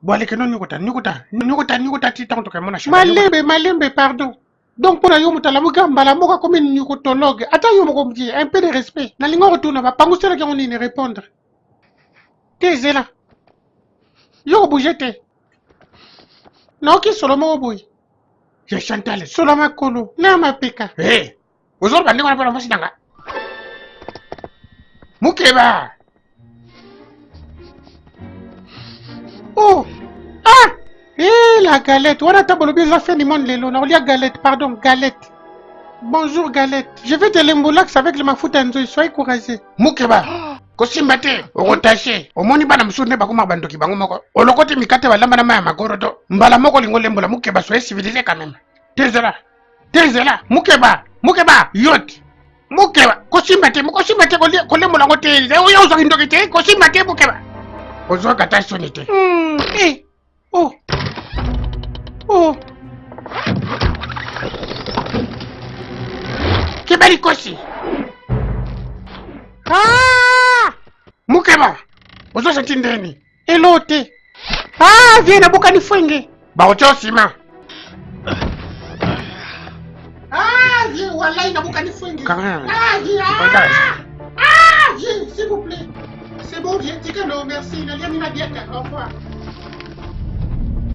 Bon, allez, que non, nyukuta, titan, to kemona shaka. Malembe, pardon. Donc, pour la yomutala mugamba, la moka comme une nyukotologue. Attends, yomokomji, un peu de respect. Na lingo retourne, va pas mousser la on y répondre. T'es là. Yo, bougete. Non, qui solo boy. Je Chantal. Solo ma kolo. Na ma peka. Eh, aujourd'hui, on va pas la Mukeba. Oh. Ah. Eh, la galette. On a tabolo bien fait du monde lelo. On a galette, pardon, galette. Bonjour, galette. Je vais te l'embolax avec le mafuta nzo. Soyez courageux. Mukeba. Kosimbate, okotashe, omoni bana musune bakuma bandoki bango moko. Olokote mikate balamba na maya magorodo. Mbala moko lingo lembola Mukeba soye civilisé quand même. Tezela, Mukeba, yot. Mukeba, kosimbate kolembola ngo teze. Oyo ozo kindoki te, kosimbate Mukeba. Ozo kata sonete. Eh. Oh. Kebali kosi. Ah! Mukeba, ozo senti ndeni. Elote. Ah, viens na boka ni fwenge. Ba ocho sima. Ah, viens, wallahi na boka ni fwenge. Quand viens. Viens, s'il vous plaît. C'est bon, viens, dis que non, merci. Il a bien mis la diète. Au revoir.